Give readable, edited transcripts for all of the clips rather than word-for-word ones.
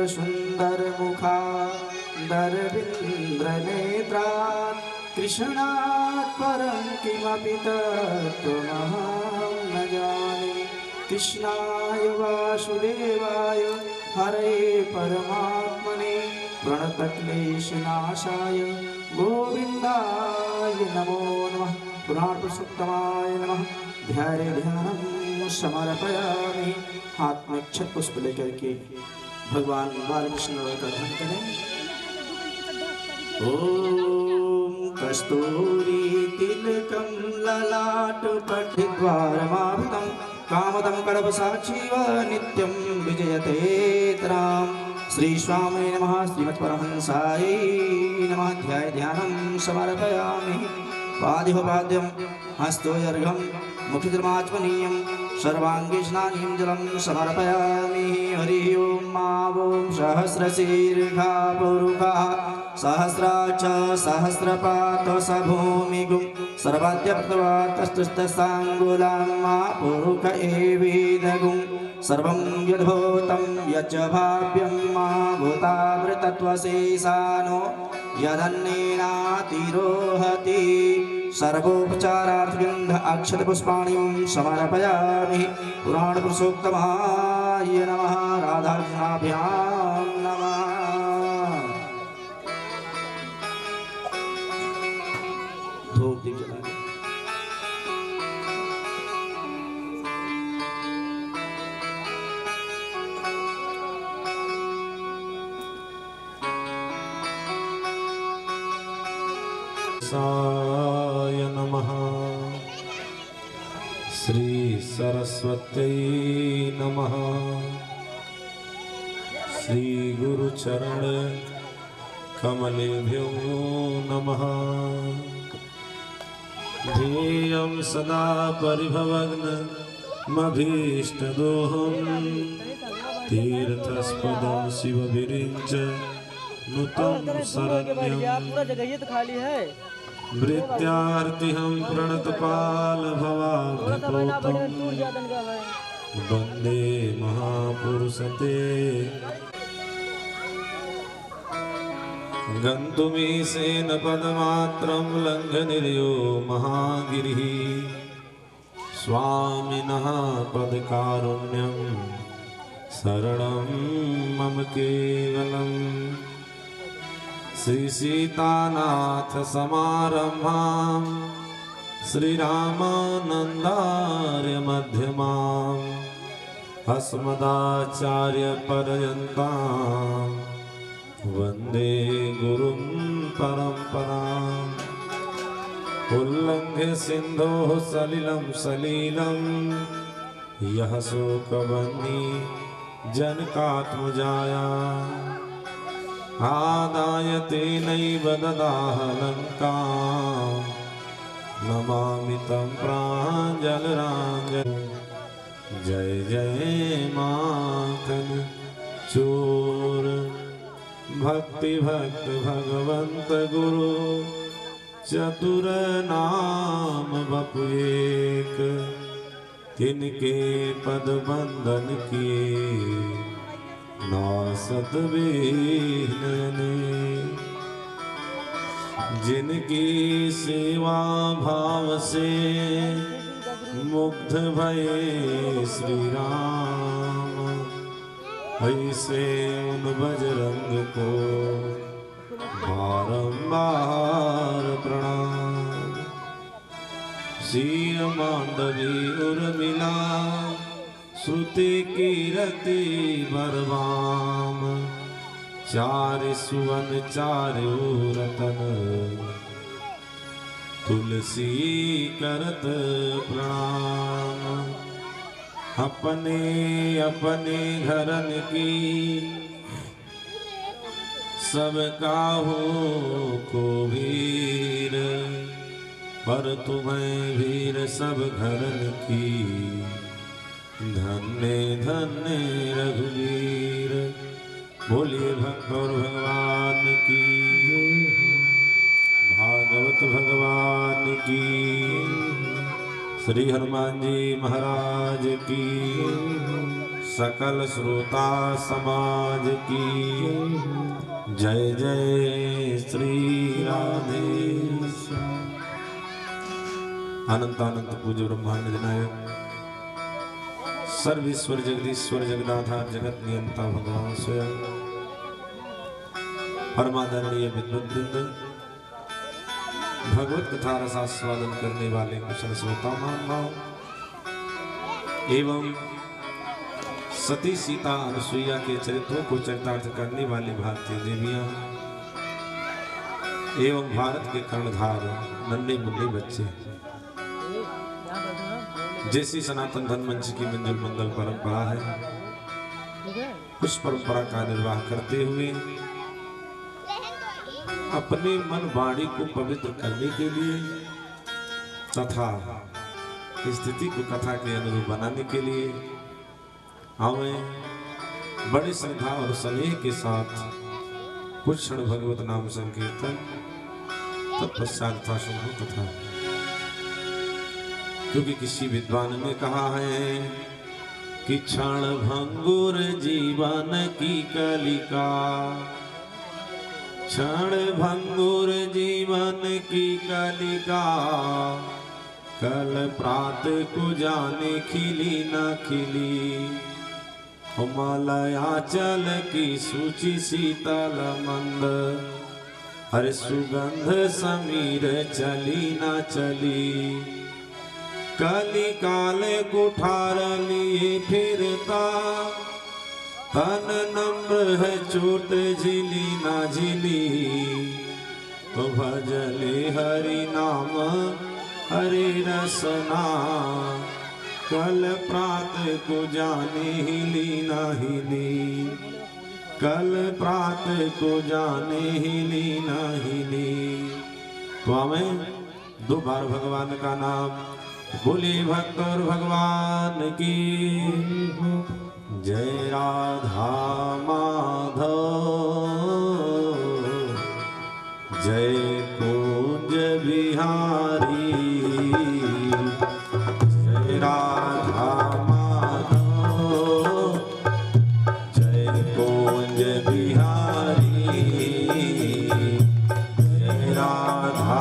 सुन्दरमुखा दरविन्द्रनेत्रात् कृष्णात् परं किमपि तत्त्वमहं न जाने। कृष्णाय वासुदेवाय हरे परमात्मने प्रणतक्लेशनाशाय गोविन्दाय नमो नमः। पुराणपुरुषोत्तमाय नमः। ध्यानं समर्पयामि। हाथ में अक्षत पुष्प लेकर के भगवान बालकृष्ण का ध्यान करें। ओम कस्तूरी तिलकं ललाटपटद्वारमावृतं कामदं कडभसाक्षीव नित्यं विजयते तराम। श्री स्वामी नमः। श्रीमत्परमहंसाय नमः। ध्यानं समर्पयामि। पादिहोपाद्यं हस्तोऽर्घ्यं मुखिर्माचमनीयं सर्वांगे स्नानीं जलं समर्पयामि। हरि ओम। ॐ सहस्रशीर्षा पुरुषः सहस्राक्ष सहस्रपाद स भूमिगुं सर्वाद्यप्तवातस्तुस्तसाङ्गुलां मा पुरुष एवेदगुं सर्वं यद्भूतं यच्च भाव्यं मा भूतामृतत्वशेषानो यदन्नेनातिरोहति। सर्वोपचारार्थगन्ध अक्षतपुष्पाणिं समर्पयामि। पुराणपुरुषोत्तमाय नमः। राधाकृष्णाभ्यां नमः। धूप दीप जलाएं। साय नमः। श्री सरस्वत्यै नमः। श्री गुरुचरण कमलेभ्यो नमः। ध्येयं सदा परिभवग्नमभीष्टदोहं तीर्थस्पदं शिवविरिञ्च नुतं शरण्यं वृत्यार्तिहं प्रणतपालभवाब्धिपोतं वन्दे महापुरुषते। गन्तुमीशेन पदमात्रं लङ्घनिर्यो महागिरिः स्वामिनः पदकारुण्यं शरणं मम केवलम्। श्री सीतानाथ समारम्भां श्रीरामानन्दार्य मध्यमाम् अस्मदाचार्य पर्यन्तां वन्दे गुरुं परम्पराम्। उल्लङ्घ्य सिन्धोः सलिलं सलीलं यः शोकवह्नि जनकात्मजाया आदाय तेनैव ददाह लङ्कां नमामि तं प्राञ्जलराञ्जलिं। जय जय माखन चोर भक्ति भक्त भगवंत गुरु चतुर नाम बपु एक तिनके पद बंदन किए नासत बीनने। जिनकी सेवा भाव से मुग्ध भये श्री राम ऐसे उन बजरंग को बारंबार प्रणाम। सिय मांडवी उर्मिला श्रुति कीरति बरवाम चार सुवन चारु रतन तुलसी करत प्रणाम। अपने अपने घरन की सब काहू को वीर पर तुम्हें वीर सब घरन की धन्य धन्य रघुवीर। बोलिए भक्त और भगवान की भागवत भगवान की श्री हनुमान जी महाराज की सकल श्रोता समाज की जय जय श्री राधे। अनंत अनंत पूज्य ब्रह्मांड नायक सर्वेश्वर जगदीश्वर जगदाधार जगत नियंता भगवान स्वयं परमादरणीय विद्वद्वृंद भगवत कथा रसास्वादन करने वाले कुशल श्रोता महानुभाव एवं सती सीता अनुसुईया के चरित्रों को चरितार्थ करने वाली भारतीय देवियां एवं भारत के कर्णधार नन्हे मुन्ने बच्चे जैसी सनातन धन मंच की मंजुल मंगल परंपरा है, उस परंपरा का निर्वाह करते हुए अपने मन वाणी को पवित्र करने के लिए तथा स्थिति को कथा के अनुरूप बनाने के लिए हमें बड़ी श्रद्धा और स्नेह के साथ कुछ क्षण भगवत नाम संकीर्तन तत्पश्चात था शुभ कथा। क्योंकि किसी विद्वान ने कहा है कि क्षण भंगुर जीवन की कलिका, क्षण भंगुर जीवन की कलिका, कल प्रात को जाने खिली न खिली। हिमालयाचल की सूची शीतल मंद, हर सुगंध समीर चली न चली। कली काल कुठार लिए फिरता, तन नम्र है चोट झिली ना झिली। तो भजले हरि नाम हरे रसना, कल प्रात को जाने हिली ना हिली। कल प्रात को जाने हिली ना हिली। तो हमें दो बार भगवान का नाम बोले भक्त और भगवान की जय। राधा माधव जय कुंज बिहारी, जय राधा माधव जय कुंज बिहारी, जय राधा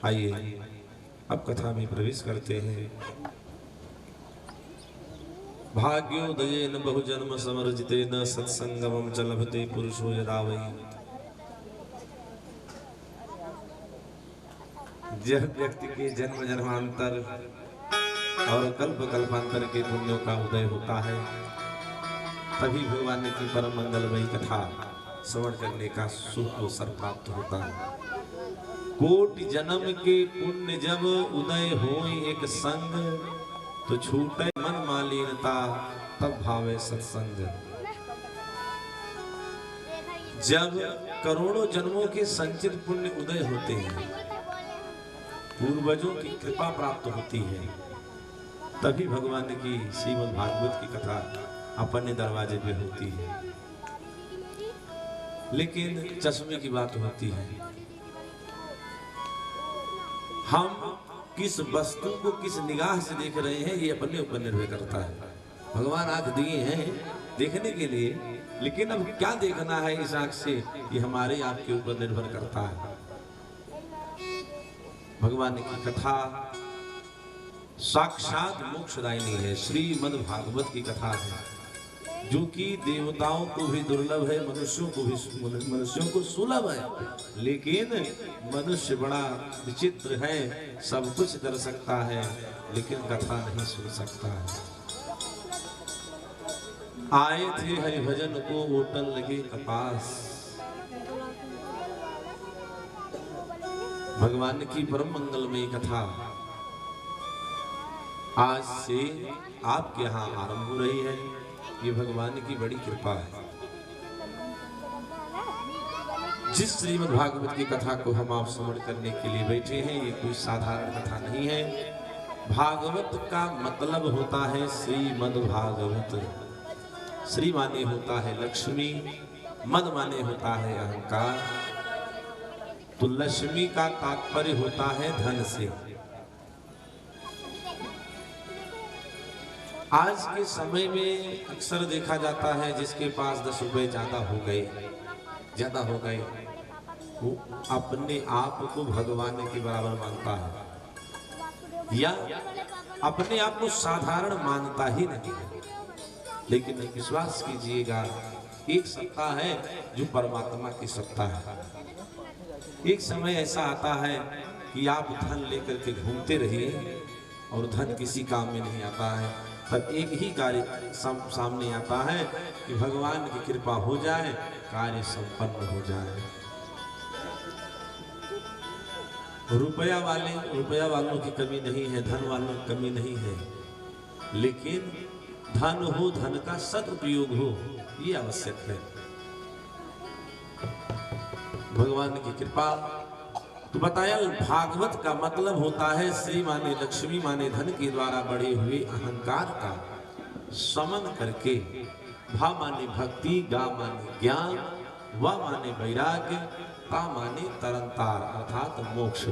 आइए अब कथा में प्रवेश करते हैं। भाग्योदयेन बहुजन्म समर्जितेन सत्संगमं च लभते पुरुषो यदा वै। जब व्यक्ति के जन्म जन्मांतर और कल्प कल्पांतर के पुण्यों का उदय होता है तभी भगवान की परम मंगलमयी कथा श्रवण करने का सुख अवसर प्राप्त होता है। कोटि जन्म के पुण्य जब उदय होए एक संग, तो छूटे मन मालिनता तब भावे सत्संग। जब करोड़ों जन्मों के संचित पुण्य उदय होते हैं, पूर्वजों की कृपा प्राप्त होती है, तभी भगवान की श्रीमद् भागवत की कथा अपने दरवाजे पे होती है, लेकिन चश्मे की बात होती है। हम किस वस्तु को किस निगाह से देख रहे हैं ये अपने ऊपर निर्भर करता है। भगवान आंख दिए हैं देखने के लिए, लेकिन अब क्या देखना है इस आंख से ये हमारे आपके ऊपर निर्भर करता है। भगवान की कथा साक्षात मोक्षदायिनी है। श्रीमद् भागवत की कथा है जो कि देवताओं को भी दुर्लभ है, मनुष्यों को सुलभ है, लेकिन मनुष्य बड़ा विचित्र है। सब कुछ कर सकता है लेकिन कथा नहीं सुन सकता है। आए थे हरिभजन को ओटन लगे कपास। भगवान की परम मंगलमयी कथा आज से आपके यहाँ आरंभ हो रही है। ये भगवान की बड़ी कृपा है। जिस श्रीमद् भागवत की कथा को हम आप श्रवण करने के लिए बैठे हैं, ये कोई साधारण कथा नहीं है। भागवत का मतलब होता है श्रीमद् भागवत। श्री माने होता है लक्ष्मी, मद माने होता है अहंकार। तो लक्ष्मी का तात्पर्य होता है धन से। आज के समय में अक्सर देखा जाता है जिसके पास 10 रुपए ज्यादा हो गए वो अपने आप को भगवान के बराबर मानता है या अपने आप को साधारण मानता ही नहीं है। लेकिन विश्वास कीजिएगा, एक सत्ता है जो परमात्मा की सत्ता है। एक समय ऐसा आता है कि आप धन लेकर के घूमते रहिए और धन किसी काम में नहीं आता है, पर एक ही कार्य सामने आता है कि भगवान की कृपा हो जाए, कार्य संपन्न हो जाए। रुपया वालों की कमी नहीं है, धन वालों की कमी नहीं है, लेकिन धन हो, धन का सदुपयोग हो, ये आवश्यक है। भगवान की कृपा। तो बताया भागवत का मतलब होता है श्री माने लक्ष्मी माने धन के द्वारा बढ़े हुए अहंकार का समन करके, भा माने भक्ति, गा माने ज्ञान, व माने वैराग्य, ता माने तरंतार अर्थात मोक्ष।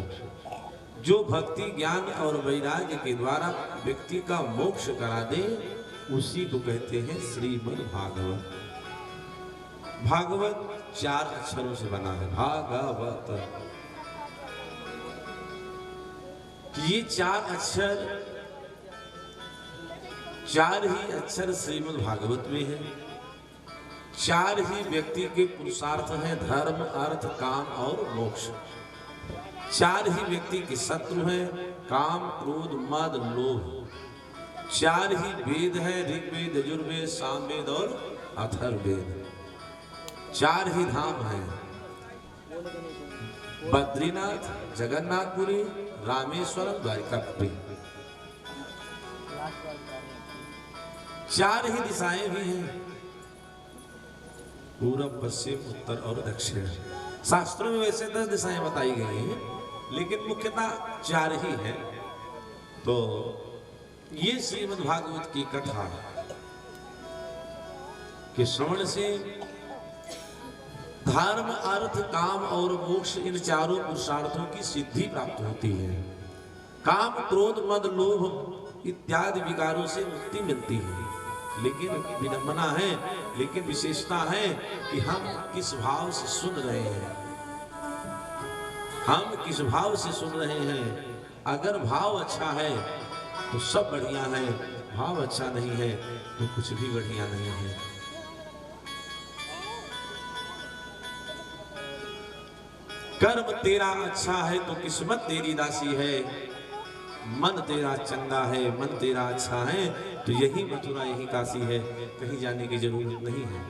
जो भक्ति ज्ञान और वैराग्य के द्वारा व्यक्ति का मोक्ष करा दे उसी को कहते हैं श्रीमद् भागवत। भागवत 4 अक्षरों से बना है, भागवत। ये 4 ही अक्षर श्रीमद् भागवत में है। 4 ही व्यक्ति के पुरुषार्थ हैं, धर्म, अर्थ, काम और मोक्ष। 4 ही व्यक्ति के शत्रु हैं, काम, क्रोध, मद, लोभ। 4 ही वेद हैं, ऋग्वेद, यजुर्वेद, सामवेद और अथर्ववेद। 4 ही धाम हैं, बद्रीनाथ, जगन्नाथपुरी, रामेश्वरम, द्वारिकापुरी। 4 ही दिशाएं भी हैं, पूरब, पश्चिम, उत्तर और दक्षिण। शास्त्रों में वैसे 10 दिशाएं बताई गई हैं, लेकिन मुख्यतः 4 ही हैं। तो ये श्रीमद् भागवत की कथा के श्रवण से धर्म, अर्थ, काम और मोक्ष, इन 4 पुरुषार्थों की सिद्धि प्राप्त होती है। काम, क्रोध, मद, लोभ इत्यादि विकारों से मुक्ति मिलती है। लेकिन विडंबना है, लेकिन विशेषता है कि हम किस भाव से सुन रहे हैं। हम किस भाव से सुन रहे हैं। अगर भाव अच्छा है तो सब बढ़िया है, भाव अच्छा नहीं है तो कुछ भी बढ़िया नहीं है। कर्म तेरा अच्छा है तो किस्मत तेरी दासी है। मन तेरा चंगा है, मन तेरा अच्छा है तो यही मथुरा यही काशी है, कहीं जाने की जरूरत नहीं है।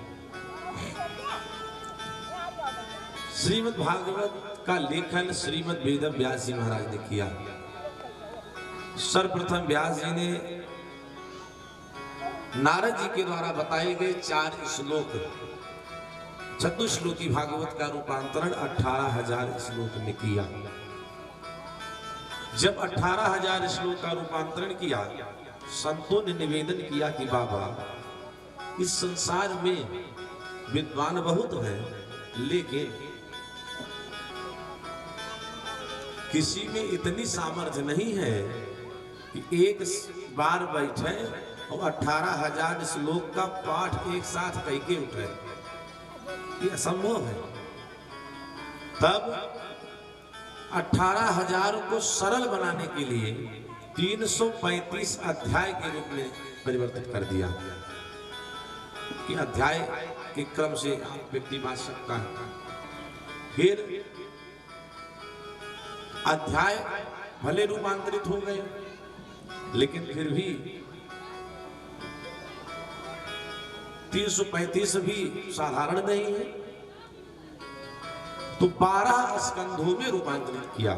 श्रीमद् भागवत का लेखन श्रीमद् वेद व्यास जी महाराज ने किया। सर्वप्रथम व्यास जी ने नारद जी के द्वारा बताए गए 4 श्लोक, चतुश्लोकी भागवत का रूपांतरण 18,000 श्लोक में किया। जब 18,000 श्लोक का रूपांतरण किया, संतों ने निवेदन किया कि बाबा इस संसार में विद्वान बहुत है, लेकिन किसी में इतनी सामर्थ्य नहीं है कि एक बार बैठे और 18,000 श्लोक का पाठ एक साथ करके उठे। ये असंभव है। तब 18,000 को सरल बनाने के लिए 335 अध्याय के रूप में परिवर्तित कर दिया कि अध्याय के क्रम से व्यक्ति बांट सकता है। फिर अध्याय भले रूपांतरित हो गए, लेकिन फिर भी 335 भी साधारण नहीं है, तो 12 स्कंधों में रूपांतरित किया।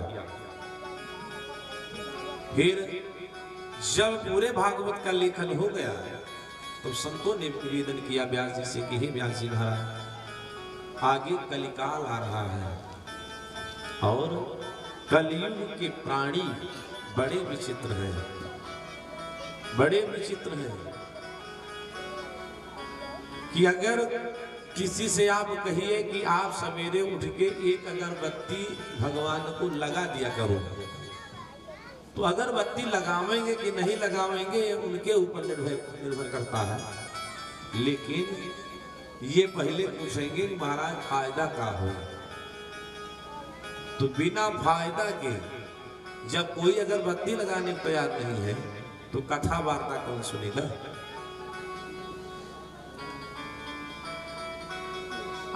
फिर जब पूरे भागवत का लेखन हो गया तो संतों ने निवेदन किया व्यास जी से कि हे व्यास जी महाराज, आगे कलिकाल आ रहा है और कलयुग के प्राणी बड़े विचित्र हैं, बड़े विचित्र हैं कि अगर किसी से आप कहिए कि आप सवेरे उठ के एक अगरबत्ती भगवान को लगा दिया करो, तो अगरबत्ती लगावेंगे कि नहीं लगावेंगे उनके ऊपर निर्भर करता है। लेकिन ये पहले पूछेंगे कि महाराज फायदा क्या हो। तो बिना फायदा के जब कोई अगरबत्ती लगाने को तैयार नहीं है तो कथा वार्ता कौन सुनेगा।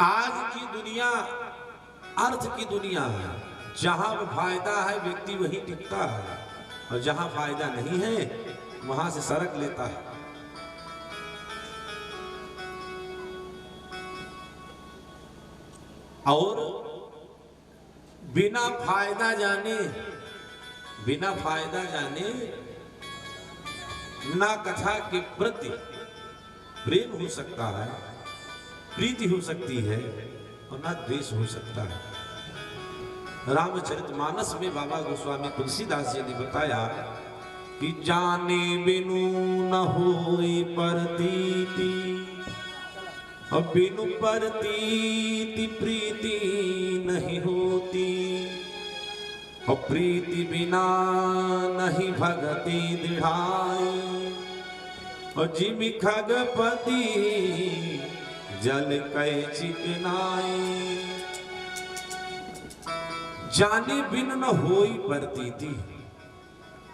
आज की दुनिया अर्थ की दुनिया है, जहां फायदा है व्यक्ति वहीं टिकता है, और जहां फायदा नहीं है वहां से सरक लेता है। और बिना फायदा जाने ना कथा के प्रति प्रेम हो सकता है, प्रीति हो सकती है, और ना द्वेष हो सकता है। रामचरितमानस में बाबा गोस्वामी तुलसीदास जी ने बताया कि जाने बिनु न होई प्रतीति, और बिनु प्रतीति प्रीति नहीं होती, और प्रीति बिना नहीं भगति दृढ़ाई, और जिमि खगपति जल कै चिकनाई। जाने बिन न होई प्रतीति।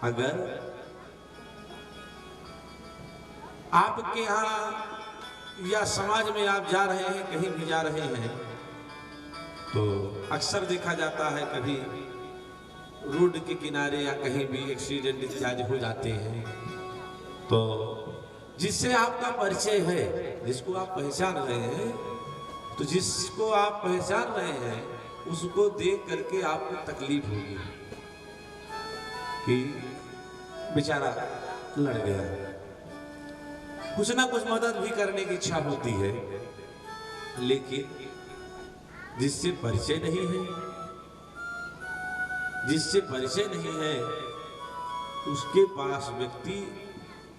अगर आपके यहाँ या समाज में आप जा रहे हैं, कहीं भी जा रहे हैं, तो अक्सर देखा जाता है कभी रोड के किनारे या कहीं भी एक्सीडेंट इत्यादि हो जाते हैं, तो जिससे आपका परिचय है, जिसको आप पहचान रहे हैं, तो जिसको आप पहचान रहे हैं उसको देख करके आपको तकलीफ होगी कि बेचारा लड़ गया। कुछ ना कुछ मदद भी करने की इच्छा होती है, लेकिन जिससे परिचय नहीं है उसके पास व्यक्ति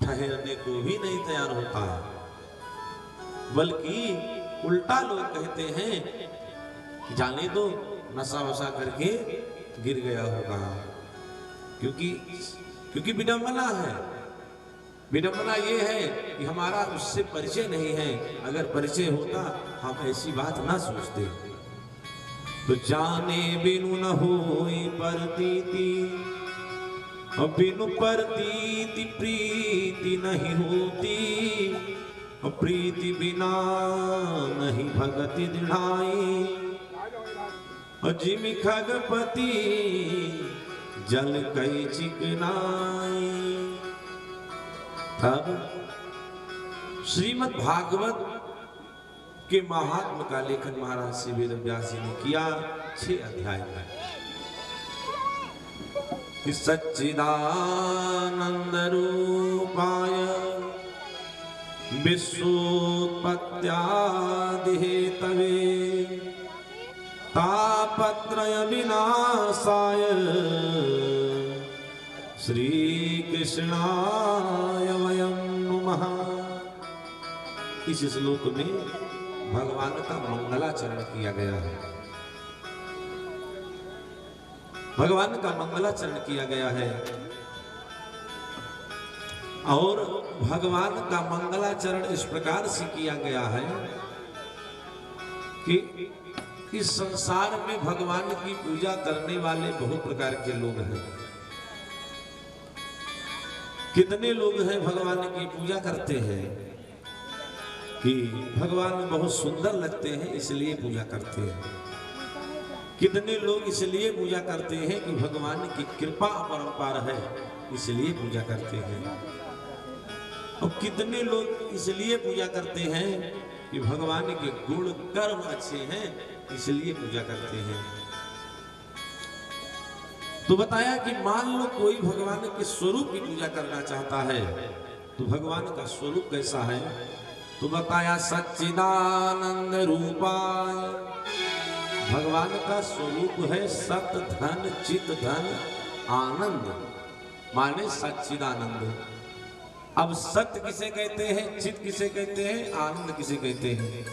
ठहरने को भी नहीं तैयार होता है, बल्कि उल्टा लोग कहते हैं जाने दो, नशा वशा करके गिर गया होगा। क्योंकि विडंबना है। विडंबना ये है कि हमारा उससे परिचय नहीं है, अगर परिचय होता हम ऐसी बात ना सोचते। तो जाने बिनु न होई प्रतीति, और बिनु प्रतीति प्रीति नहीं होती, और प्रीति बिना नहीं भगति दृढ़ाई, और जिमि खगपति जल कै चिकनाई। तब श्रीमद् भागवत के महात्म का लेखन महाराज श्री वेद व्यास जी ने किया 6 अध्याय में, कि सच्चिदानंद रूपाय विश्वोत्पत्त्यादि हेतवे तापत्रय विनाशाय श्री कृष्णाय वयं नमः। इस श्लोक में भगवान का मंगलाचरण किया गया है। भगवान का मंगलाचरण किया गया है और भगवान का मंगलाचरण इस प्रकार से किया गया है कि इस संसार में भगवान की पूजा करने वाले बहुत प्रकार के लोग हैं। कितने लोग हैं भगवान की पूजा करते हैं कि भगवान बहुत सुंदर लगते हैं इसलिए पूजा करते हैं। कितने लोग इसलिए पूजा करते हैं कि भगवान की कृपा अपरंपार है इसलिए पूजा करते हैं। और कितने लोग इसलिए पूजा करते हैं कि भगवान के गुण कर्म अच्छे हैं इसलिए पूजा करते हैं। तो बताया कि मान लो कोई भगवान के स्वरूप की पूजा करना चाहता है तो भगवान का स्वरूप कैसा है, तो बताया सच्चिदानंद रूपाय। भगवान का स्वरूप है सत धन चित धन आनंद, माने सच्चिदानंद। अब सत्य किसे कहते हैं, चित किसे कहते हैं, आनंद किसे कहते हैं?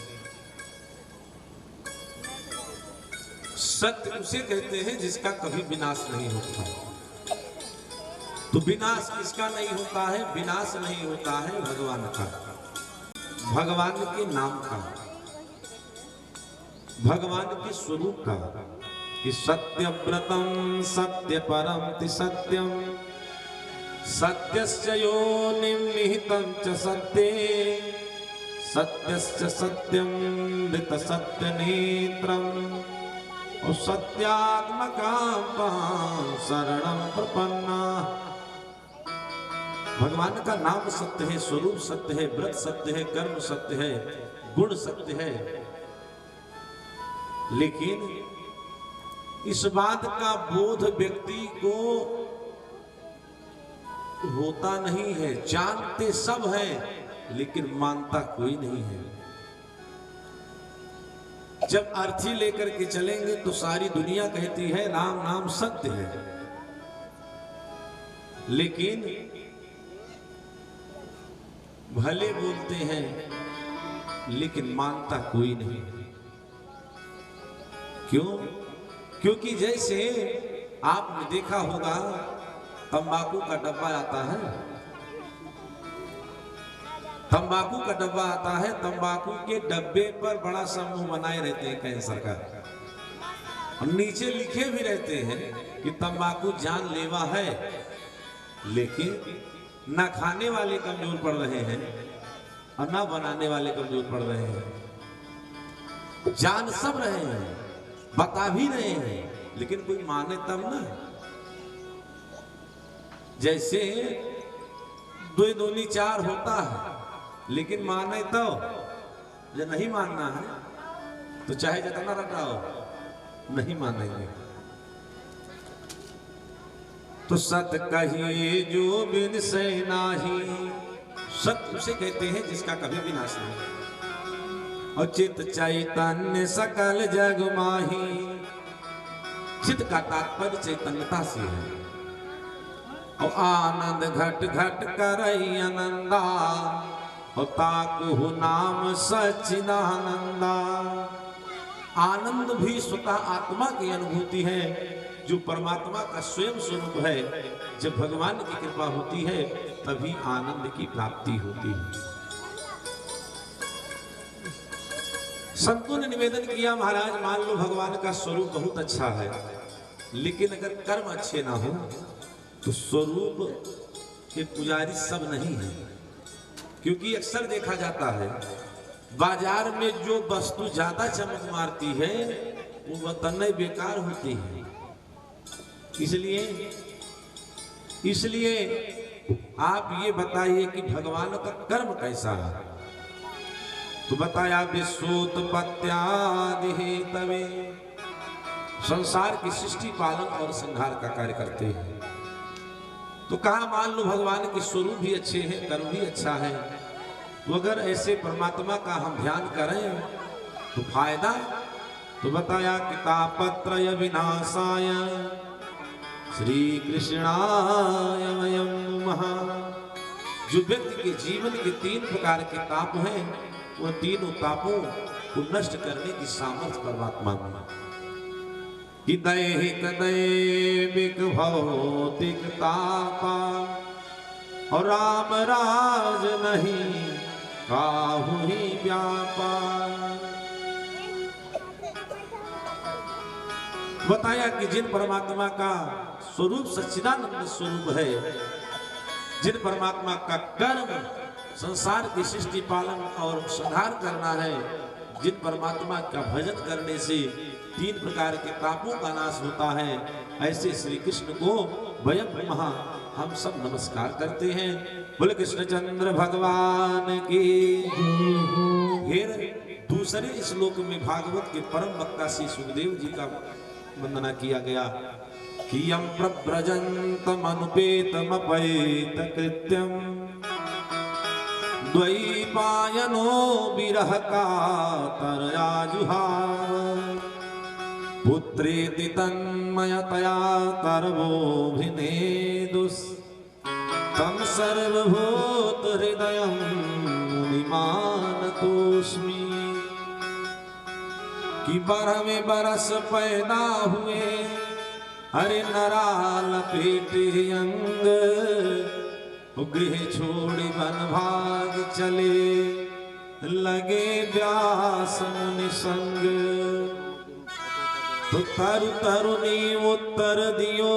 सत्य उसे कहते हैं जिसका कभी विनाश नहीं होता। तो विनाश किसका नहीं होता है? विनाश नहीं होता है भगवान का, भगवान के नाम का, भगवान के स्वरूप का। कि सत्यव्रतम सत्य परम ति सत्यम सत्यस्य योनिं निहितं च सत्ये सत्यस्य सत्यं मृत सत्य नेत्रम् और सत्यात्मकां शरणं प्रपन्ना। भगवान का नाम सत्य है, स्वरूप सत्य है, व्रत सत्य है, कर्म सत्य है, गुण सत्य है। लेकिन इस बात का बोध व्यक्ति को होता नहीं है। जानते सब हैं लेकिन मानता कोई नहीं है। जब अर्थी लेकर के चलेंगे तो सारी दुनिया कहती है राम नाम सत्य है, लेकिन भले बोलते हैं लेकिन मानता कोई नहीं। क्यों? क्योंकि जैसे आपने देखा होगा तंबाकू का डब्बा आता है, तंबाकू का डब्बा आता है, तंबाकू के डब्बे पर बड़ा समूह बनाए रहते हैं कैंसर का, और नीचे लिखे भी रहते हैं कि तंबाकू जानलेवा है। लेकिन ना खाने वाले कमजोर पड़ रहे हैं और ना बनाने वाले कमजोर पड़ रहे हैं। जान सब रहे हैं, बता भी रहे हैं, लेकिन कोई माने तब ना। जैसे 2 दूनी 4 होता है, लेकिन माने तो, जो नहीं मानना है तो चाहे जितना रटाओ नहीं मानेंगे। तो सत कहिए जो बिन से नाही, सत्य उसे कहते हैं जिसका कभी विनाश नहीं। और चित चैतन्य सकल जग माही, चित का तात्पर्य चैतन्यता से है। और आनंद घट घट करई आनंदा, और ताकहु नाम सच्चिदानंदा। आनंद भी स्वतः आत्मा की अनुभूति है जो परमात्मा का स्वयं स्वरूप है। जब भगवान की कृपा होती है तभी आनंद की प्राप्ति होती है। संतों ने निवेदन किया महाराज मान लो भगवान का स्वरूप बहुत अच्छा है, लेकिन अगर कर्म अच्छे ना हो तो स्वरूप के पुजारी सब नहीं है। क्योंकि अक्सर देखा जाता है बाजार में जो वस्तु ज्यादा चमक मारती है वो वतन बेकार होती है। इसलिए आप ये बताइए कि भगवान का कर्म कैसा है। तो बताया विश्वोत्पत्त्यादि हेतवे, संसार की सृष्टि पालन और संहार का कार्य करते हैं। तो कहा मान लो भगवान के स्वरूप भी अच्छे हैं, कर्म भी अच्छा है, तो अगर ऐसे परमात्मा का हम ध्यान करें तो फायदा। तो बताया कि तापत्रय विनाशाय श्री कृष्णाय वयं नमः। जो व्यक्ति के जीवन के 3 प्रकार के ताप हैं वो तीनों तापों को नष्ट करने की सामर्थ्य परमात्मा में। कि दैहिक दैविक भौतिक तापा और राम राज नहीं काहू ही व्यापा। बताया कि जिन परमात्मा का स्वरूप सच्चिदानंद स्वरूप है, जिन परमात्मा का कर्म संसार की सृष्टि पालन और संहार करना है, जिन परमात्मा का भजन करने से 3 प्रकार के तापों का नाश होता है, ऐसे श्री कृष्ण को वयम महा हम सब नमस्कार करते हैं। बोले कृष्णचंद्र भगवान की। फिर दूसरे श्लोक में भागवत के परम वक्ता श्री सुखदेव जी का वंदना किया गया कि यम प्रव्रजन्तम अनुपेतमपैत कृत्यम द्वैपायनो विरह कातरया जुहाव पुत्रेति तन्मयतया कर्मोऽभिनेदुस् तं सर्वभूत हृदयं मुनिमानतोऽस्मि। कि 12वें बरस पैदा हुए हरे नराल पेटे अंग, गृह छोड़ी वन भाग चले लगे व्यास मुनि संग। तो तरु तरुणी उत्तर दियो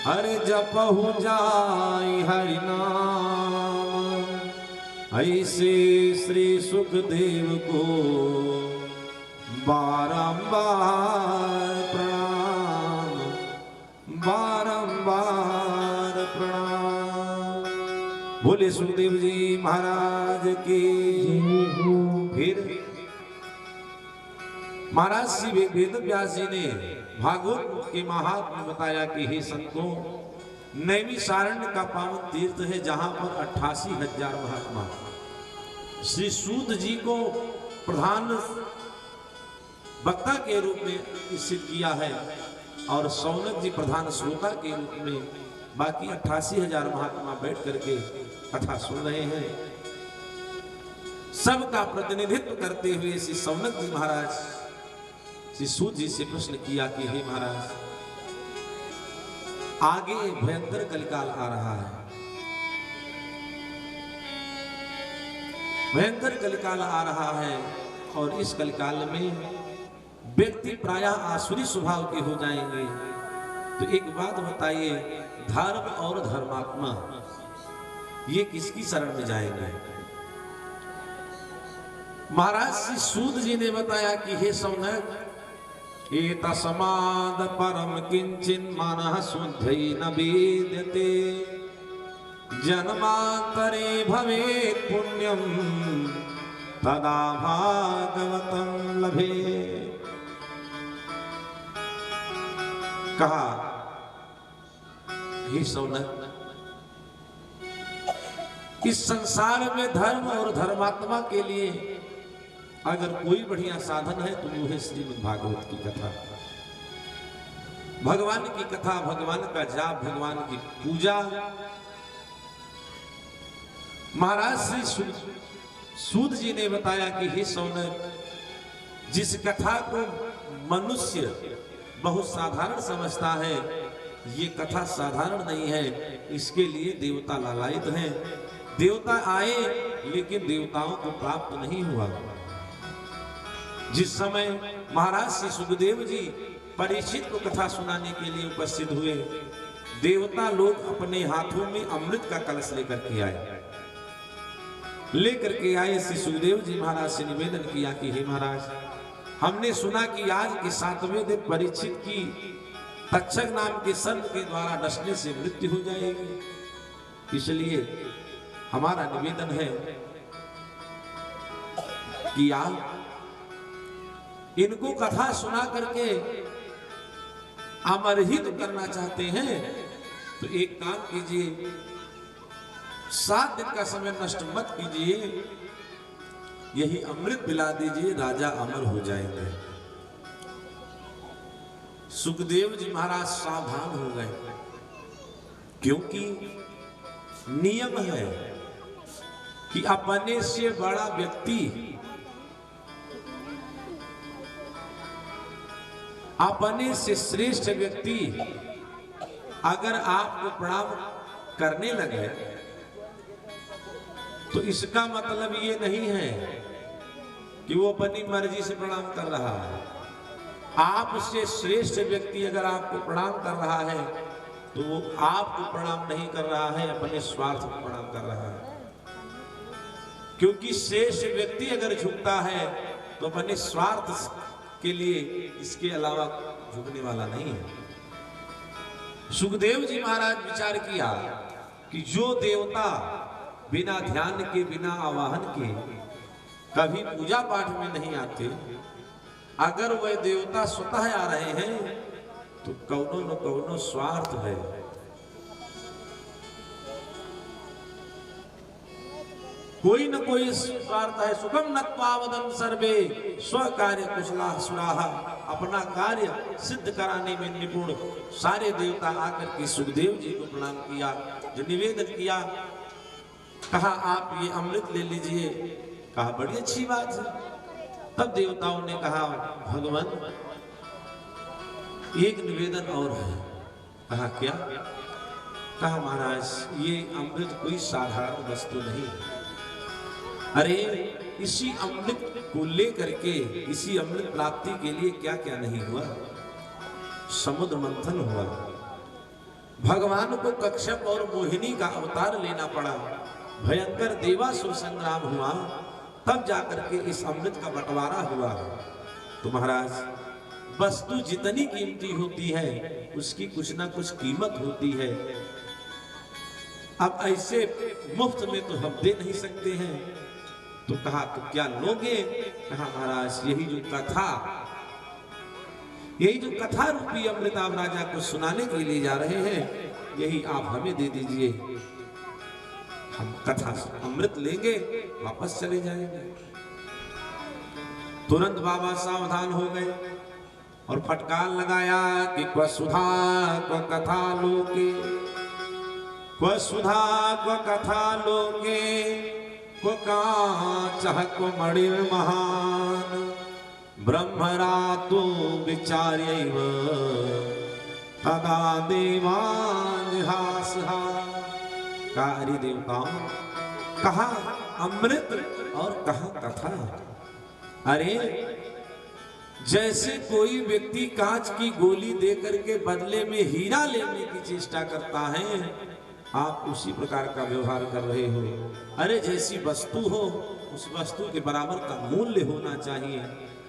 हरे जपहु जाई हरि नाम। ऐसे श्री सुखदेव को बारंबार प्रणाम, बारंबार प्रणाम। बोले सुखदेव जी महाराज की। फिर महाराज श्री वेद व्यास जी ने भागवत के महात्म्य में बताया कि हे संतों, नैमिषारण्य का पावन तीर्थ है जहां पर 88,000 महात्मा श्री सूत जी को प्रधान वक्ता के रूप में निश्चित किया है और सौनक जी प्रधान श्रोता के रूप में बाकी 88,000 महात्मा बैठ करके कथा सुन रहे हैं। सबका प्रतिनिधित्व करते हुए श्री सौनक जी महाराज श्री सूत जी से प्रश्न किया कि हे महाराज, आगे भयंकर कलिकाल आ रहा है, भयंकर कलिकाल आ रहा है और इस कलिकाल में व्यक्ति प्रायः आसुरी स्वभाव के हो जाएंगे। तो एक बात बताइए, धर्म और धर्मात्मा ये किसकी शरण में जाएंगे? महाराज श्री सूत जी ने बताया कि हे सौनक, एतस्माद् परम किंचिन मनः शुद्धै न विद्यते जन्मांतरे भवेत् पुण्यम तदा भागवतं लभेत्। कहा हे सौनक, इस संसार में धर्म और धर्मात्मा के लिए अगर कोई बढ़िया साधन है तो वो है श्रीमद् भागवत की कथा, भगवान की कथा, भगवान का जाप, भगवान की पूजा। महाराज श्री सूत जी ने बताया कि हे सौनक, जिस कथा को मनुष्य बहुत साधारण समझता है, ये कथा साधारण नहीं है, इसके लिए देवता लालायित हैं। देवता आए लेकिन देवताओं को प्राप्त नहीं हुआ। जिस समय महाराज श्री सुखदेव जी परीक्षित को कथा सुनाने के लिए उपस्थित हुए, देवता लोग अपने हाथों में अमृत का कलश लेकर के आए। श्री सुखदेव जी महाराज से निवेदन किया कि हे महाराज, हमने सुना कि आज के 7वें दिन परीक्षित की तक्षक नाम के सर्प के द्वारा डसने से मृत्यु हो जाएगी, इसलिए हमारा निवेदन है कि आप इनको कथा सुना करके अमरहित करना चाहते हैं तो एक काम कीजिए, 7 दिन का समय नष्ट मत कीजिए, यही अमृत पिला दीजिए, राजा अमर हो जाएंगे। सुखदेव जी महाराज सावधान हो गए, क्योंकि नियम है कि अपने से बड़ा व्यक्ति, अपने से श्रेष्ठ व्यक्ति अगर आपको प्रणाम करने लगे तो इसका मतलब ये नहीं है कि वो अपनी मर्जी से प्रणाम कर रहा है। आपसे श्रेष्ठ व्यक्ति अगर आपको प्रणाम कर रहा है तो वो आपको प्रणाम नहीं कर रहा है, अपने स्वार्थ को प्रणाम कर रहा है। क्योंकि श्रेष्ठ व्यक्ति अगर झुकता है तो अपने स्वार्थ के लिए, इसके अलावा झुकने वाला नहीं है। सुखदेव जी महाराज विचार किया कि जो देवता बिना ध्यान के, बिना आवाहन के कभी पूजा पाठ में नहीं आते, अगर वह देवता स्वतः आ रहे हैं तो कौनो न कौनो स्वार्थ है। कोई न कोई स्वार्थ है। सुखम नत्वावदन सर्वे स्व कार्य कुशला सुराहा, अपना कार्य सिद्ध कराने में निपुण सारे देवता आकर के सुखदेव जी को प्रणाम किया, जो निवेदन किया, कहा आप ये अमृत ले लीजिए। कहा बड़ी अच्छी बात है। तब देवताओं ने कहा भगवान एक निवेदन और है। कहा क्या? कहा महाराज ये अमृत कोई साधारण वस्तु नहीं है। अरे इसी अमृत को लेकर के, इसी अमृत प्राप्ति के लिए क्या क्या नहीं हुआ। समुद्र मंथन हुआ, भगवान को कश्यप और मोहिनी का अवतार लेना पड़ा, भयंकर देवासुर संग्राम हुआ, तब जाकर के इस अमृत का बंटवारा हुआ। तो महाराज वस्तु जितनी कीमती होती है उसकी कुछ ना कुछ कीमत होती है। अब ऐसे मुफ्त में तो हम दे नहीं सकते हैं। तो कहा तो क्या लोगे? कहा महाराज यही जो कथा रूपी अमृत आप राजा को सुनाने के लिए जा रहे हैं, यही आप हमें दे दीजिए। हम कथा अमृत लेंगे, वापस चले जाएंगे। तुरंत बाबा सावधान हो गए और फटकार लगाया कि क्व सुधा क्व कथा लोके, क्व सुधा क्व कथा लोके, क्व कांचः क्व मणिर् महान्, ब्रह्मरातो विचार्यैव तदा देवान् जिहासहा। कार्य देवताओं, कहा अमृत और कहा कथा। अरे जैसे कोई व्यक्ति कांच की गोली देकर के बदले में हीरा लेने की चेष्टा करता है, आप उसी प्रकार का व्यवहार कर रहे हो। अरे जैसी वस्तु हो उस वस्तु के बराबर का मूल्य होना चाहिए।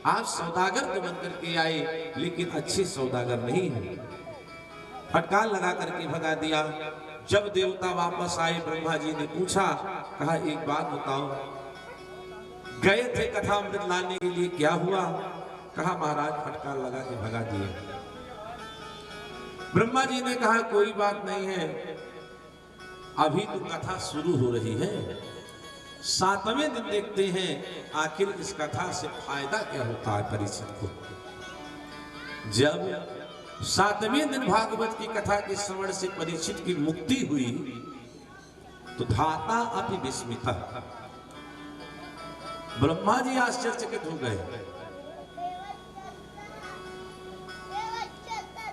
आप सौदागर तो बन करके आए लेकिन अच्छे सौदागर नहीं है। फटकार लगा करके भगा दिया। जब देवता वापस आए, ब्रह्मा जी ने पूछा, कहा एक बात बताओ, गए थे कथा अमृत लाने के लिए, क्या हुआ? कहा महाराज फटकार लगा के भगा दिए। ब्रह्मा जी ने कहा कोई बात नहीं है, अभी तो कथा शुरू हो रही है। 7वें दिन देखते हैं आखिर इस कथा से फायदा क्या होता है परीक्षित को। जब 7वें दिन भागवत की कथा के श्रवण से परीक्षित की मुक्ति हुई तो धाता अति विस्मिता, ब्रह्मा जी आश्चर्यचकित हो गए।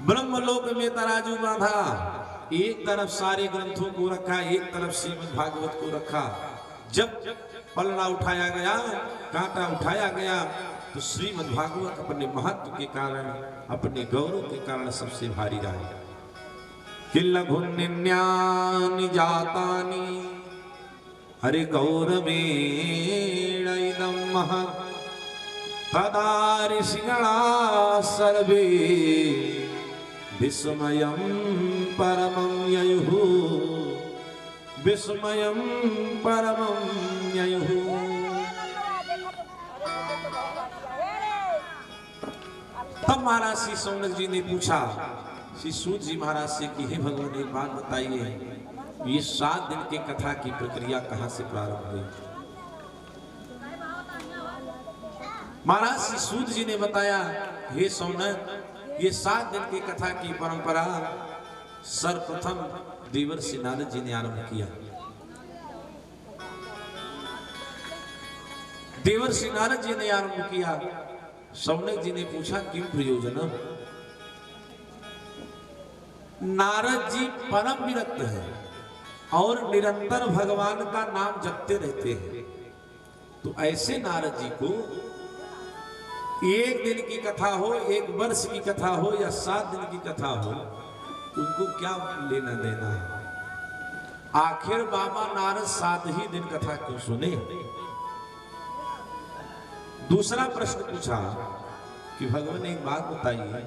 ब्रह्मलोक में तराजू बांधा, एक तरफ सारे ग्रंथों को रखा, एक तरफ श्रीमद् भागवत को रखा। जब पलड़ा उठाया गया, कांटा उठाया गया, तो श्रीमद् भागवत अपने महत्व के कारण, अपने गौरव के कारण सबसे भारी रहा। किल्लघुन्निन्यानि जातानि हरि गौरवेण इदं महत्, तदा ऋषिगणा सर्वे विस्मयं परमं ययुः, विस्मयं परमं ययुः। तब महाराज श्री सौनक जी ने पूछा श्री सूत जी महाराज से कि हे भगवान एक बात बताइए, ये 7 दिन की कथा की प्रक्रिया कहां से प्रारंभ हुई? महाराज श्री सूत जी ने बताया, हे सौनक, ये 7 दिन की कथा की परंपरा सर्वप्रथम देवर्षि नारद जी ने आरंभ किया। देवर्षि नारद जी ने आरंभ किया। शौनक जी ने पूछा क्यों प्रयोजन? नारद जी परम विरक्त हैं और निरंतर भगवान का नाम जपते रहते हैं। तो ऐसे नारद जी को एक दिन की कथा हो, एक वर्ष की कथा हो या 7 दिन की कथा हो, उनको क्या लेना देना है? आखिर बाबा नारद 7 ही दिन कथा क्यों सुने? दूसरा प्रश्न पूछा कि भगवान एक बात बताइए,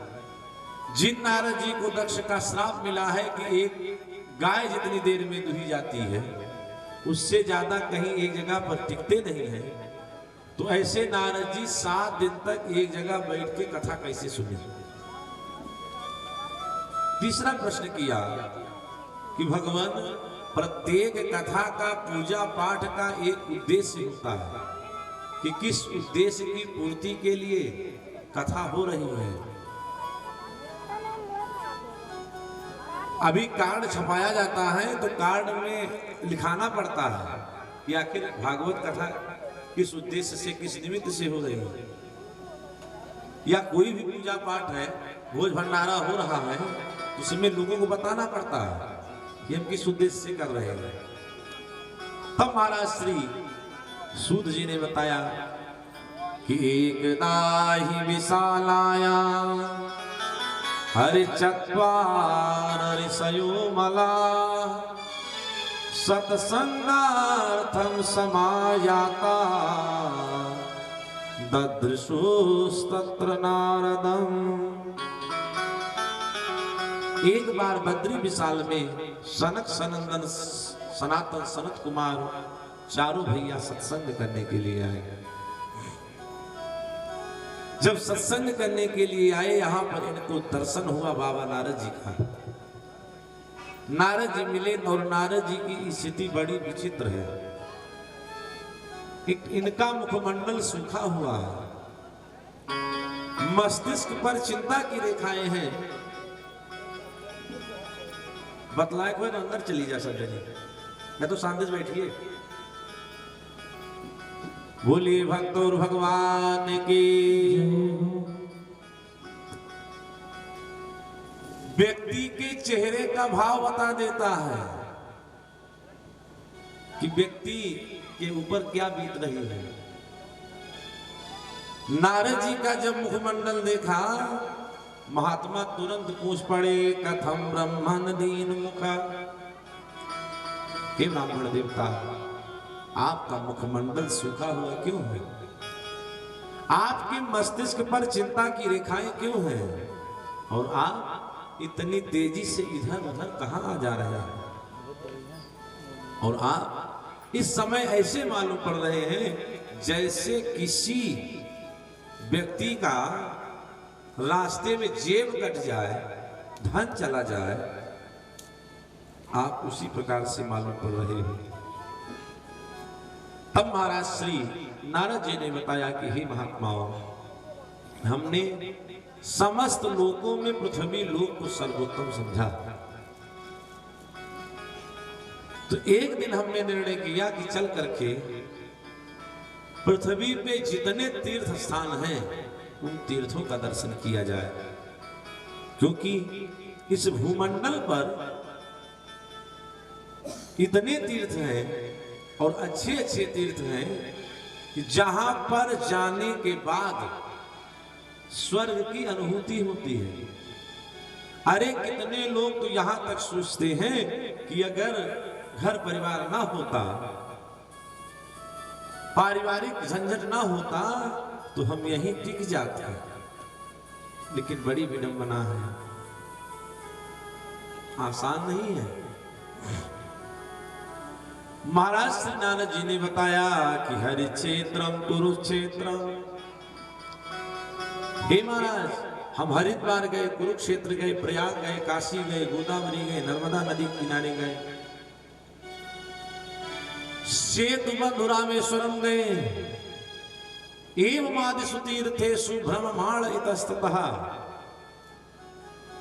जिन नारद जी को दक्ष का श्राप मिला है कि एक गाय जितनी देर में दुही जाती है उससे ज्यादा कहीं एक जगह पर टिकते नहीं है, तो ऐसे नारद जी 7 दिन तक एक जगह बैठ के कथा कैसे सुने? तीसरा प्रश्न किया कि भगवान प्रत्येक कथा का पूजा पाठ का एक उद्देश्य होता है कि किस उद्देश्य की पूर्ति के लिए कथा हो रही है। अभी कार्ड छपाया जाता है तो कार्ड में लिखाना पड़ता है कि आखिर भागवत कथा किस उद्देश्य से, किस निमित्त से हो रही है। या कोई भी पूजा पाठ है, भोज भंडारा हो रहा है, उसमें लोगों को बताना पड़ता है कि हम किस उद्देश्य से कर रहे हैं। तब महाराज श्री सूत जी ने बताया कि एकदा ही विशालाया हरि चत्वार ऋषयो मला सत्संगार्थम समायाता ददृशुस्तत्र नारदम। एक बार बद्री विशाल में सनक सनंदन सनातन सनत कुमार चारों भैया सत्संग करने के लिए आए। जब सत्संग करने के लिए आए, यहां पर इनको दर्शन हुआ बाबा नारद जी का। नारद जी मिले और नारद जी की स्थिति बड़ी विचित्र है। इनका मुखमंडल सूखा हुआ है, मस्तिष्क पर चिंता की रेखाएं हैं। बतलाए कोई ना, अंदर चली जा सकते नहीं, मैं तो शांति से बैठिए। बोलिए भक्त और भगवान की। व्यक्ति के चेहरे का भाव बता देता है कि व्यक्ति के ऊपर क्या बीत रही है। नारद जी का जब मुखमंडल देखा, महात्मा तुरंत पूछ पड़े कथम ब्रह्मन दीन मुखा। हे ब्राह्मण देवता, आपका मुखमंडल सूखा हुआ क्यों है? आपके मस्तिष्क पर चिंता की रेखाएं क्यों हैं? और आप इतनी तेजी से इधर उधर कहां आ जा रहे हैं? और आप इस समय ऐसे मालूम पड़ रहे हैं जैसे किसी व्यक्ति का रास्ते में जेब कट जाए, धन चला जाए, आप उसी प्रकार से मालूम पड़ रहे हैं। तब महाराज श्री नारद जी ने बताया कि हे महात्माओं, हमने समस्त लोकों में पृथ्वी लोक को सर्वोत्तम समझा। तो एक दिन हमने निर्णय किया कि चल करके पृथ्वी पे जितने तीर्थ स्थान हैं उन तीर्थों का दर्शन किया जाए, क्योंकि इस भूमंडल पर इतने तीर्थ हैं और अच्छे अच्छे तीर्थ हैं कि जहां पर जाने के बाद स्वर्ग की अनुभूति होती है। अरे कितने लोग तो यहां तक सोचते हैं कि अगर घर परिवार ना होता, पारिवारिक झंझट ना होता, तो हम यहीं टिक जाते। लेकिन बड़ी विडंबना है, आसान नहीं है। महाराज श्री नारद जी ने बताया कि हरि क्षेत्रम कुरुक्षेत्रम। हे महाराज, हम हरिद्वार गए, कुरुक्षेत्र गए, प्रयाग गए, काशी गए, गोदावरी गए, नर्मदा नदी किनारे गए, सेतु बंधु रामेश्वरम गए, एवं आदिषु तीर्थेषु भ्रममाण इतस्ततः।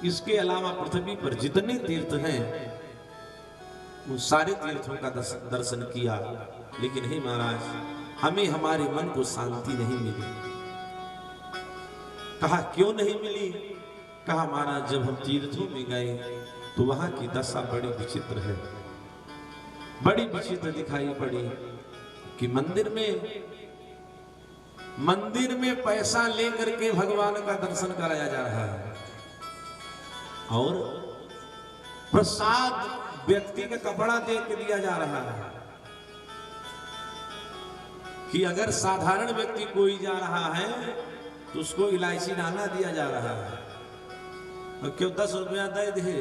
इसके अलावा पृथ्वी पर जितने तीर्थ हैं उन सारे तीर्थों का दर्शन किया। लेकिन हे महाराज, हमें हमारे मन को शांति नहीं मिली। कहा क्यों नहीं मिली? कहा महाराज जब हम तीर्थों में गए तो वहां की दशा बड़ी विचित्र है, बड़ी विचित्र दिखाई पड़ी कि मंदिर में पैसा लेकर के भगवान का दर्शन कराया जा रहा है और प्रसाद व्यक्ति का कपड़ा दे के दिया जा रहा है कि अगर साधारण व्यक्ति कोई जा रहा है तो उसको इलायची दाना दिया जा रहा है और क्यों 10 रुपया दे दे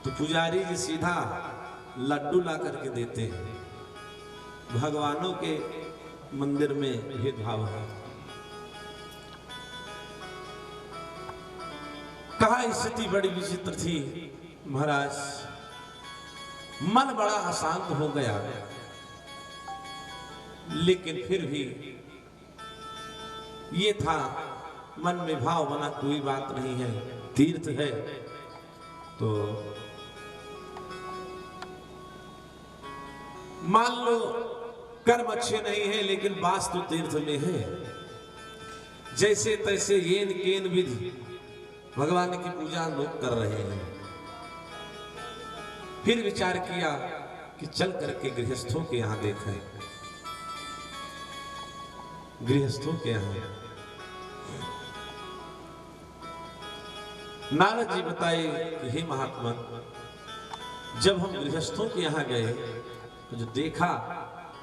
तो पुजारी जी सीधा लड्डू ला करके देते हैं। भगवानों के मंदिर में भेदभाव है। कहा स्थिति बड़ी विचित्र थी महाराज, मन बड़ा अशांत हो गया, लेकिन फिर भी ये था मन में भाव बना कोई बात नहीं है, तीर्थ है तो मान लो कर्म अच्छे नहीं है लेकिन वास्तु तीर्थ में है, जैसे तैसे येन केन विधि भगवान की पूजा लोग कर रहे हैं। फिर विचार किया कि चल करके गृहस्थों के यहां देखें, गृहस्थों के यहां नारद जी बताए कि हे महात्मा, जब हम गृहस्थों के यहां गए तो जो देखा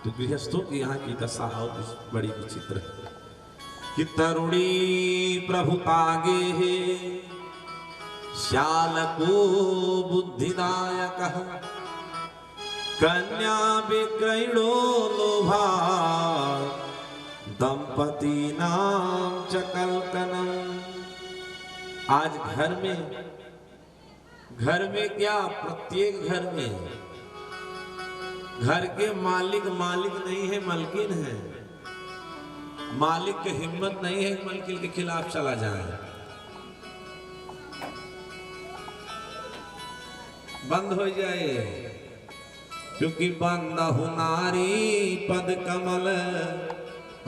तो गृहस्थों के यहाँ की दशा बड़ी विचित्र है कि तरुणी प्रभुतागे है श्यालको बुद्धिदायक कन्या विक्रयणो लोभा दंपति नाम चकलकनम। आज घर में क्या प्रत्येक घर के मालिक नहीं है, मलकिन है। मालिक की हिम्मत नहीं है मलकिन के खिलाफ चला जाए, बंद हो जाए, क्योंकि बंद हो नारी पद कमल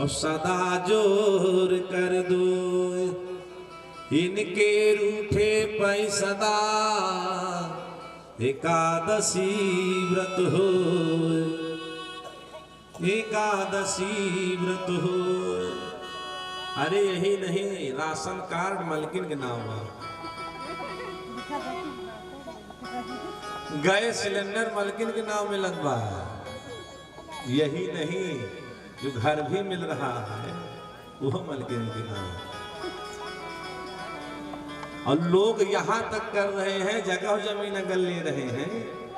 और सदा जोर कर दो, इनके रूठे पै सदा एकादशी व्रत हो, एकादशी व्रत हो। अरे यही नहीं, राशन कार्ड मलकिन के नाम है, गैस सिलेंडर मलकिन के नाम में लगवा, यही नहीं जो घर भी मिल रहा है वो मलकिन के नाम। और लोग यहां तक कर रहे हैं, जगह जमीन अगर ले रहे हैं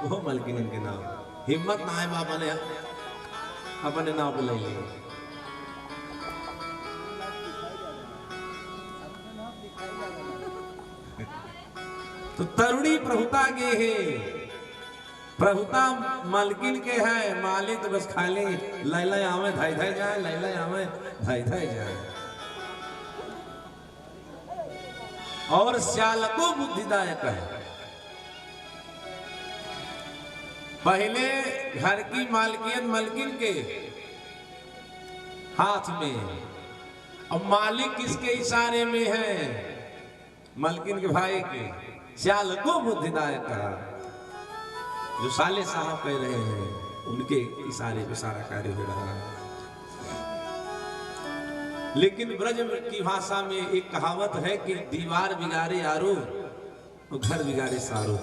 वो मलकिन के नाम। हिम्मत ना है अपने नाम पे ले लिए। तो तरुणी प्रभुता के है, प्रभुता मालकिन के है, मालिक तो बस खाली लैला आवे धाई धाई जाए, लैला आवे धाई धाई जाए। और श्यालको बुद्धिदायक है, पहले घर की मालकियत मलकिन के हाथ में, और मालिक किसके इशारे में है? मलकिन के भाई के। श्यालको बुद्धिदायक है, जो साले साहब कह रहे हैं उनके इशारे पे सारा कार्य हो रहा है। लेकिन ब्रज की भाषा में एक कहावत है कि दीवार बिगाड़े यारो तो घर बिगाड़े सारो।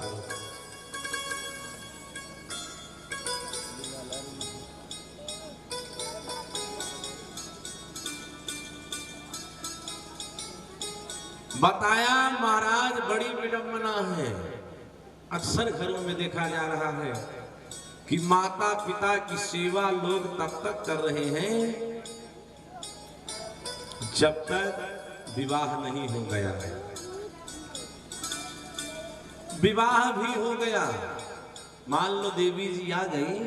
बताया महाराज बड़ी विडंबना है, अक्सर घरों में देखा जा रहा है कि माता पिता की सेवा लोग तब तक कर रहे हैं जब तक विवाह नहीं हो गया है। विवाह भी हो गया, मान लो देवी जी आ गई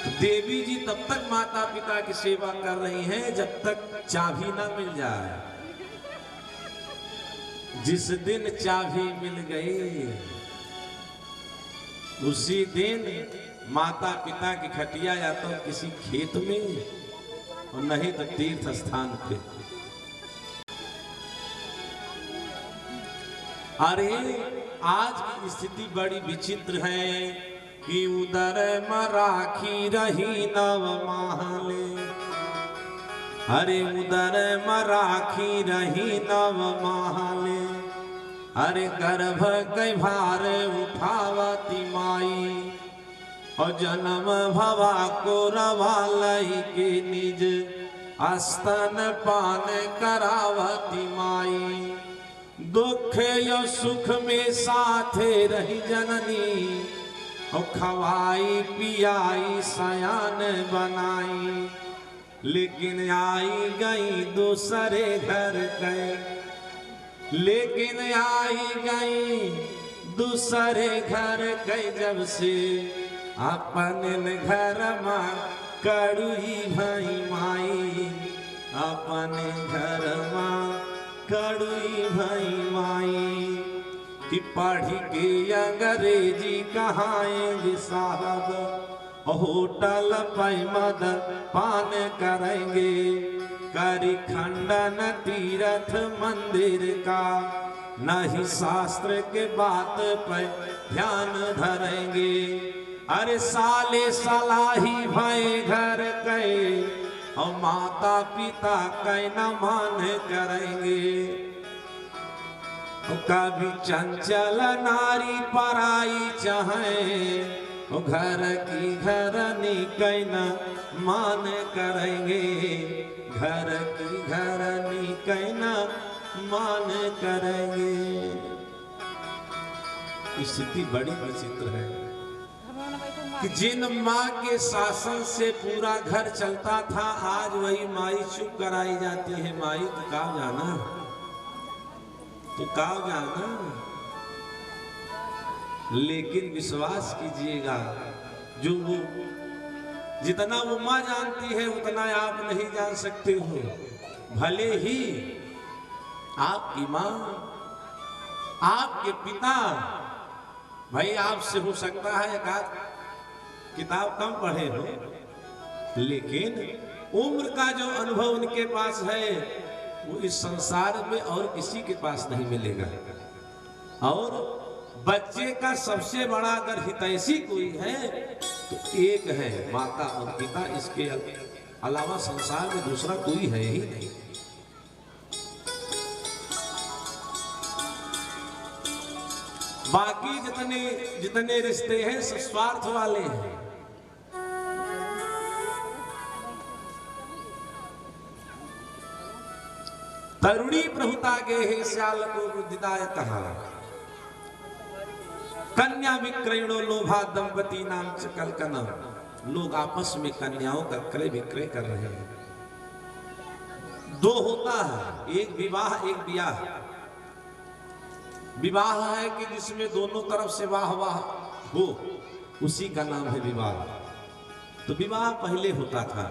तो देवी जी तब तक माता पिता की सेवा कर रही हैं जब तक चाबी ना मिल जाए। जिस दिन चाबी मिल गई उसी दिन माता पिता की खटिया या तो किसी खेत में और नहीं तो तीर्थ स्थान पे। अरे आज की स्थिति बड़ी विचित्र है कि उदर मराखी रही नव माहले। अरे उदर मराखी रही नव माहले। अरे गर्भ कई भार उठावती माई और जन्म भवा को रवालई के निज स्तन पान करावती माई। दुख यो सुख में साथे रही जननी और खवाई पियाई सयान बनाई। लेकिन आई गई दूसरे घर गए। लेकिन आई गई दूसरे घर गए जब से अपन घर माँ कड़ुई भाई माई। अपने घर माँ कड़ुई भाई माई कि पढ़ के अंग्रेजी कहाएंगे साहब होटल पे मद पान करेंगे। करी खंडन तीर्थ मंदिर का नहीं शास्त्र के बात पर ध्यान धरेंगे। अरे साले सलाही भाई घर गए और माता पिता कई न मान करेंगे। कभी चंचल नारी पराई चाहे घर की घरनी कई न मान करेंगे। घर की घरनी कई न मान करेंगे। स्थिति बड़ी विचित्र है कि जिन माँ के शासन से पूरा घर चलता था आज वही माई चुप कराई जाती है। माई तो कहाँ जाना, तो कहाँ जाना। लेकिन विश्वास कीजिएगा जो वो जितना वो माँ जानती है उतना आप नहीं जान सकते हो। भले ही आपकी माँ आपके पिता भाई आपसे हो सकता है एक आध किताब कम पढ़े हो, लेकिन उम्र का जो अनुभव उनके पास है वो इस संसार में और किसी के पास नहीं मिलेगा। और बच्चे का सबसे बड़ा अगर हितैषी कोई है तो एक है माता और पिता। इसके अलावा संसार में दूसरा कोई है ही नहीं। बाकी जितने रिश्ते हैं सब स्वार्थ वाले हैं। तरुणी प्रभुता गे हे श्याल को बुद्धिदाय कहा। कन्या विक्रयणो लोभा दंपति नाम च कलकनम। लोग आपस में कन्याओं का क्रय विक्रय कर रहे हैं। दो होता है, एक विवाह एक ब्याह। विवाह है कि जिसमें दोनों तरफ से वाह वाह हो, उसी का नाम है विवाह। तो विवाह पहले होता था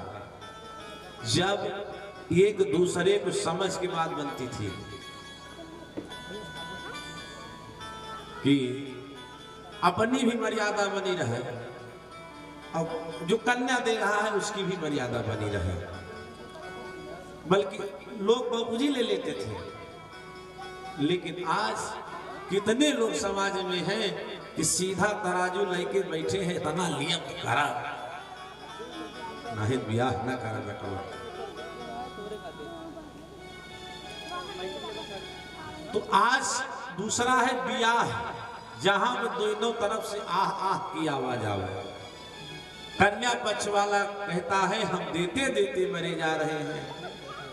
जब एक दूसरे को समझ के बाद बनती थी कि अपनी भी मर्यादा बनी रहे और जो कन्या दे रहा है उसकी भी मर्यादा बनी रहे। बल्कि लोग बाबूजी ले लेते थे, लेकिन आज कितने लोग समाज में हैं कि सीधा तराजू लेके बैठे हैं। इतना नियम करा नहीं ब्याह ना करा बेटा। तो आज दूसरा है ब्याह, जहां में दोनों तरफ से आह आह की आवाज आवे। कन्या पक्ष वाला कहता है हम देते देते मरे जा रहे हैं,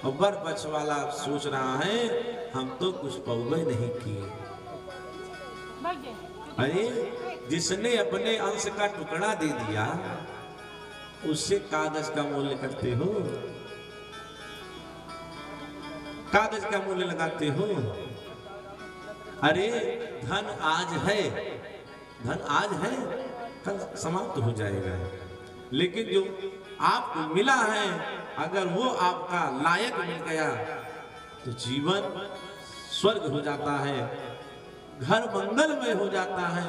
और वर पक्ष वाला सोच रहा है हम तो कुछ पौवे नहीं किए। अरे जिसने अपने अंश का टुकड़ा दे दिया उससे कागज का मूल्य करते हो, कागज का मूल्य लगाते हो। अरे धन आज है, धन आज है कल समाप्त हो जाएगा, लेकिन जो आपको मिला है अगर वो आपका लायक मिल गया तो जीवन स्वर्ग हो जाता है, घर मंगलमय हो जाता है।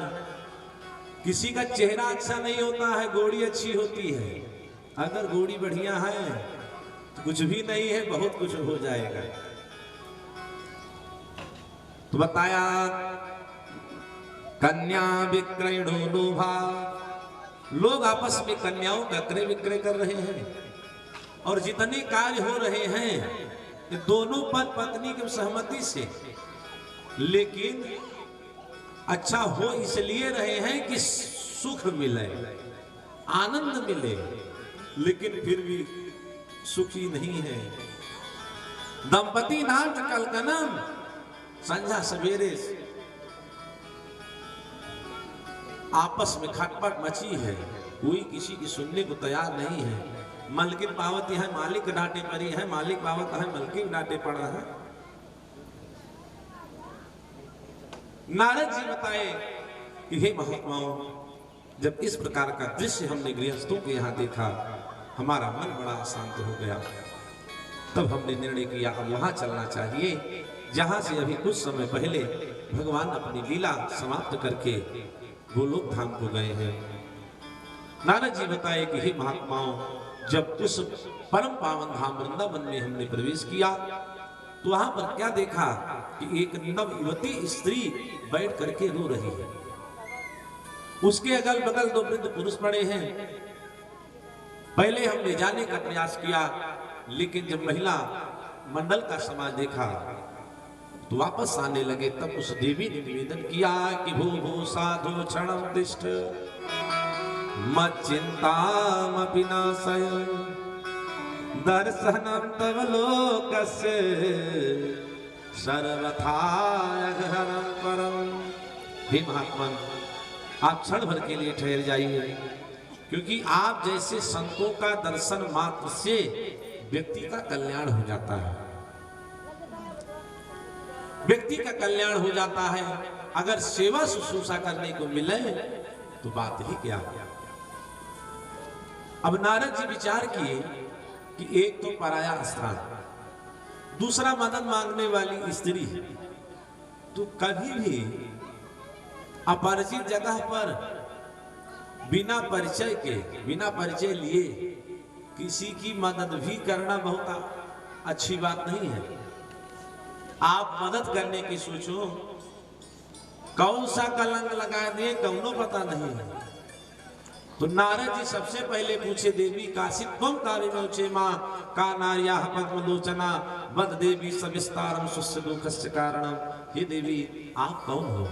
किसी का चेहरा अच्छा नहीं होता है, गोड़ी अच्छी होती है। अगर गोड़ी बढ़िया है तो कुछ भी नहीं है, बहुत कुछ हो जाएगा। तो बताया कन्या विक्रयणो लोभा, लोग आपस में कन्याओं का क्रय विक्रय कर रहे हैं और जितने कार्य हो रहे हैं ये दोनों पति पत्नी की सहमति से, लेकिन अच्छा हो इसलिए रहे हैं कि सुख मिले, आनंद मिले, लेकिन फिर भी सुखी नहीं है। दंपति नाम कलकनम, संध्या सवेरे आपस में खटपट मची है, कोई किसी की सुनने को तैयार नहीं है। मलकिन पावती है, मालिक डांटे पड़ी है, मालिक पावत है, मलकिन डांटे पड़ा है। नारद जी बताए कि हे महात्माओं, जब इस प्रकार का दृश्य हमने गृहस्थों के यहाँ देखा, हमारा मन बड़ा अशांत हो गया। तब हमने निर्णय किया अब वहां चलना चाहिए जहां से अभी कुछ समय पहले भगवान अपनी लीला समाप्त करके गोलोक धाम को गए हैं। नारद जी बताए कि हे महात्माओं, जब उस परम पावन धाम वृंदावन में हमने प्रवेश किया तो वहां पर क्या देखा कि एक नव युवती स्त्री बैठ करके रो रही है। उसके अगल बगल दो वृद्ध पुरुष पड़े हैं। पहले हमने जाने का प्रयास किया, लेकिन जब महिला मंडल का समाज देखा तो वापस आने लगे। तब उस देवी ने निवेदन किया कि भो भो साधु क्षणं तिष्ठ मच्चिन्तामपि नाशय दर्शनं तव लोकस्य सर्वथा अघहरं परम्। हे महात्मन, आप क्षण भर के लिए ठहर जाइए, क्योंकि आप जैसे संतों का दर्शन मात्र से व्यक्ति का कल्याण हो जाता है। व्यक्ति का कल्याण हो जाता है। अगर सेवा शुश्रूषा करने को मिले तो बात ही क्या। अब नारद जी विचार किए कि एक तो पराया स्थान, दूसरा मदद मांगने वाली स्त्री, तो कभी भी अपरिचित जगह पर बिना परिचय के, बिना परिचय लिए किसी की मदद भी करना बहुत अच्छी बात नहीं है। आप मदद करने की सोचो, कौन सा कलंक लगा दिए कौनो पता नहीं है। तो नारद जी सबसे पहले पूछे, देवी काशित्वम कारिणोचे मां का नार्या पद्मलोचना वद देवी सविस्तारम सुस्य दुःखस्य कारणम। हे देवी, आप कौन हो?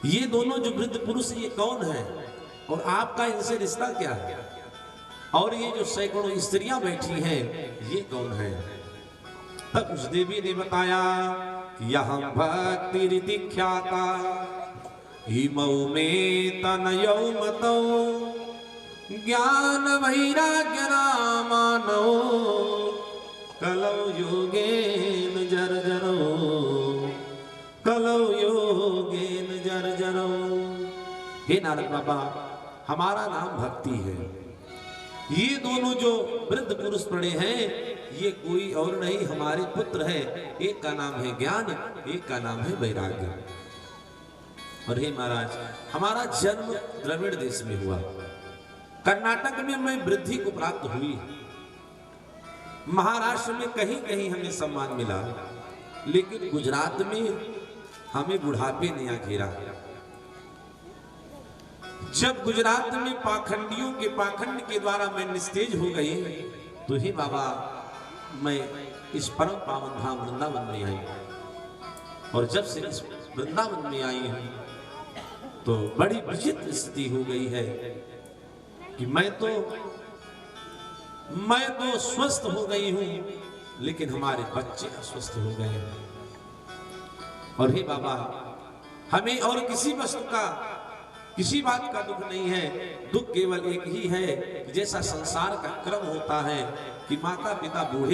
ये दोनों जो वृद्ध पुरुष ये कौन है और आपका इनसे रिश्ता क्या है? और ये जो सैकड़ों स्त्रियां बैठी हैं ये कौन है? तब उस देवी ने बताया कि यह भक्ति रीति ख्याता इमौ में तनयौ मतौ ज्ञान वैराग्य नामानो कलौ योगेन जर्जरो कलौ योगेन जर्जरो। हे नारद बाबा, हमारा नाम भक्ति है। ये दोनों जो वृद्ध पुरुष पड़े हैं ये कोई और नहीं, हमारे पुत्र है। एक का नाम है ज्ञान, एक का नाम है वैराग्य। और हे महाराज, हमारा जन्म द्रविड़ देश में हुआ। कर्नाटक में मैं वृद्धि को प्राप्त हुई, महाराष्ट्र में कहीं कहीं हमें सम्मान मिला, लेकिन गुजरात में हमें बुढ़ापे ने आ घेरा। जब गुजरात में पाखंडियों के पाखंड के द्वारा मैं निस्तेज हो गई तो हे बाबा, मैं इस परम पावन धाम वृंदावन में आई। और जब से इस वृंदावन में आई हूं तो बड़ी विचित्र स्थिति हो गई है कि मैं तो स्वस्थ हो गई हूं, लेकिन हमारे बच्चे अस्वस्थ हो गए हैं। और हे बाबा, हमें और किसी वस्तु का, किसी बात का दुख नहीं है। दुख केवल एक ही है कि जैसा संसार का क्रम होता है कि माता पिता बूढ़े